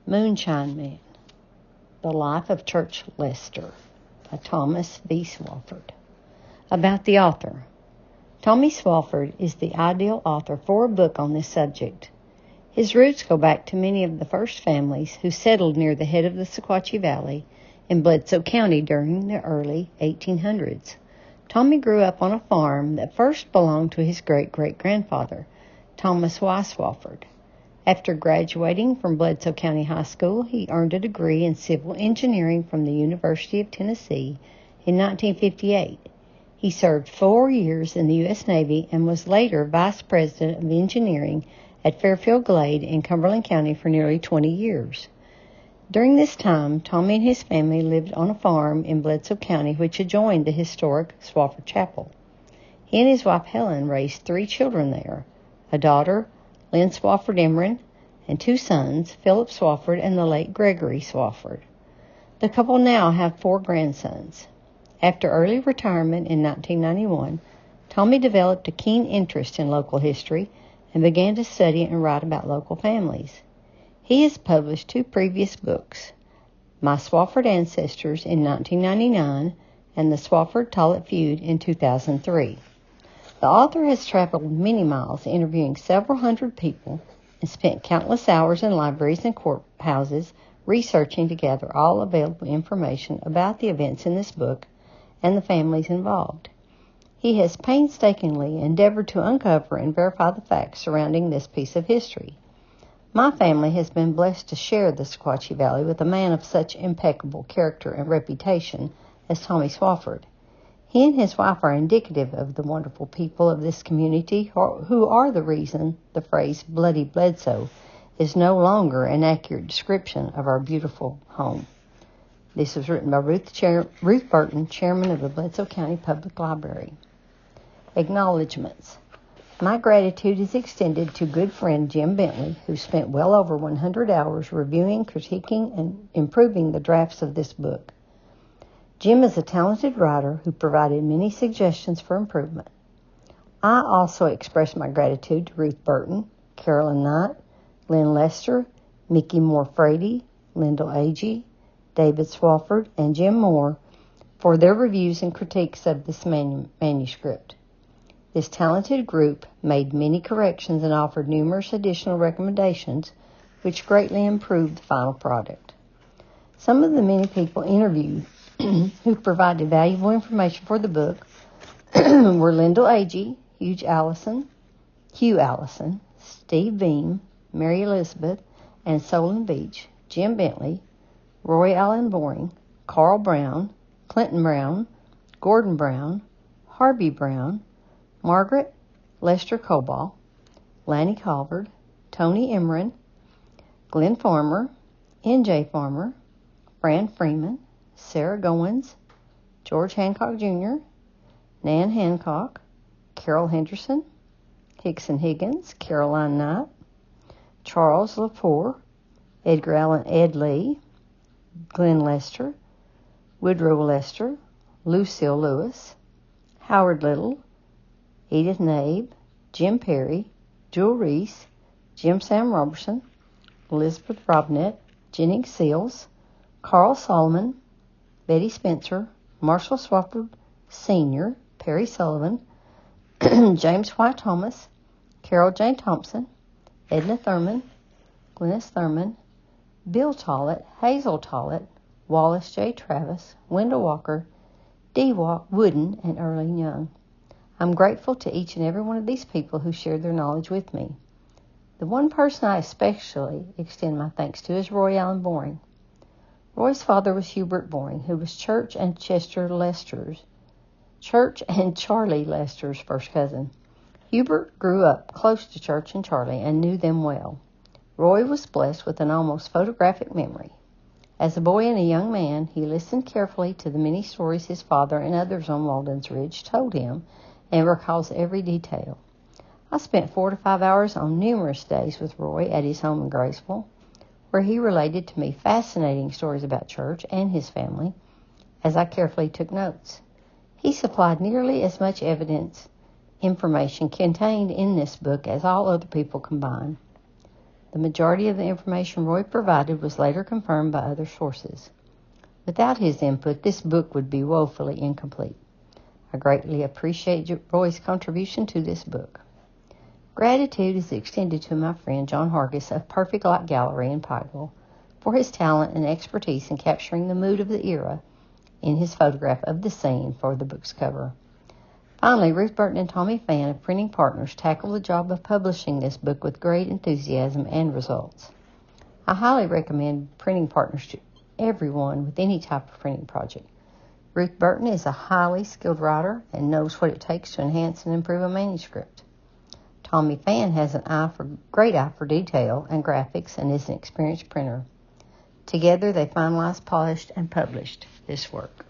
MOONSHINE Man, The Life of Church Lester by Thomas V. Swafford. About the author. Tommy Swafford is the ideal author for a book on this subject. His roots go back to many of the first families who settled near the head of the Sequatchie Valley in Bledsoe County during the early 1800s. Tommy grew up on a farm that first belonged to his great-great-grandfather, Thomas Y. Swafford. After graduating from Bledsoe County High School, he earned a degree in civil engineering from the University of Tennessee in 1958. He served 4 years in the U.S. Navy and was later Vice President of Engineering at Fairfield Glade in Cumberland County for nearly 20 years. During this time, Tommy and his family lived on a farm in Bledsoe County which adjoined the historic Swafford Chapel. He and his wife Helen raised 3 children there, a daughter, Lynn Swafford Emrin, and 2 sons, Philip Swafford and the late Gregory Swafford. The couple now have 4 grandsons. After early retirement in 1991, Tommy developed a keen interest in local history and began to study and write about local families. He has published 2 previous books, My Swafford Ancestors in 1999 and The Swafford-Tollett Feud in 2003. The author has traveled many miles interviewing several hundred people and spent countless hours in libraries and courthouses researching to gather all available information about the events in this book and the families involved. He has painstakingly endeavored to uncover and verify the facts surrounding this piece of history. My family has been blessed to share the Sequatchie Valley with a man of such impeccable character and reputation as Tommy Swafford. He and his wife are indicative of the wonderful people of this community who are the reason the phrase Bloody Bledsoe is no longer an accurate description of our beautiful home. This was written by Ruth Burton, Chairman of the Bledsoe County Public Library. Acknowledgements. My gratitude is extended to good friend Jim Bentley, who spent well over 100 hours reviewing, critiquing, and improving the drafts of this book. Jim is a talented writer who provided many suggestions for improvement. I also express my gratitude to Ruth Burton, Carolyn Knight, Lynn Lester, Mickey Moore Frady, Lyndall Agee, David Swafford, and Jim Moore for their reviews and critiques of this manuscript. This talented group made many corrections and offered numerous additional recommendations, which greatly improved the final product. Some of the many people interviewed who provided valuable information for the book were Lyndall Agee, Hugh Allison, Steve Beam, Mary Elizabeth, and Solon Beach, Jim Bentley, Roy Allen Boring, Carl Brown, Clinton Brown, Gordon Brown, Harvey Brown, Margaret Lester Coball, Lanny Colvard, Tony Emrin, Glenn Farmer, N.J. Farmer, Fran Freeman, Sarah Goins, George Hancock Jr., Nan Hancock, Carol Henderson, Hickson Higgins, Caroline Knight, Charles Lepore, Edgar Allen Ed Lee, Glenn Lester, Woodrow Lester, Lucille Lewis, Howard Little, Edith Nabe, Jim Perry, Jewel Reese, Jim Sam Robertson, Elizabeth Robnett, Jennings Seals, Carl Solomon, Betty Spencer, Marshall Swafford Sr., Perry Sullivan, James White Thomas, Carol Jane Thompson, Edna Thurman, Glennis Thurman, Bill Tollett, Hazel Tollett, Wallace J. Travis, Wendell Walker, D. Wooden, and Earlene Young. I'm grateful to each and every one of these people who shared their knowledge with me. The one person I especially extend my thanks to is Roy Allen Boring. Roy's father was Hubert Boring, who was Church and Charlie Lester's first cousin. Hubert grew up close to Church and Charlie and knew them well. Roy was blessed with an almost photographic memory. As a boy and a young man, he listened carefully to the many stories his father and others on Walden's Ridge told him and recalls every detail. I spent 4 to 5 hours on numerous days with Roy at his home in Graceville, where he related to me fascinating stories about Church and his family, as I carefully took notes. He supplied nearly as much information contained in this book as all other people combined. The majority of the information Roy provided was later confirmed by other sources. Without his input, this book would be woefully incomplete. I greatly appreciate Roy's contribution to this book. Gratitude is extended to my friend John Hargis of Perfect Light Gallery in Pikeville for his talent and expertise in capturing the mood of the era in his photograph of the scene for the book's cover. Finally, Ruth Burton and Tommy Fan of Printing Partners tackled the job of publishing this book with great enthusiasm and results. I highly recommend Printing Partners to everyone with any type of printing project. Ruth Burton is a highly skilled writer and knows what it takes to enhance and improve a manuscript. Tommy Fan has an great eye for detail and graphics and is an experienced printer. Together, they finalized, polished, and published this work.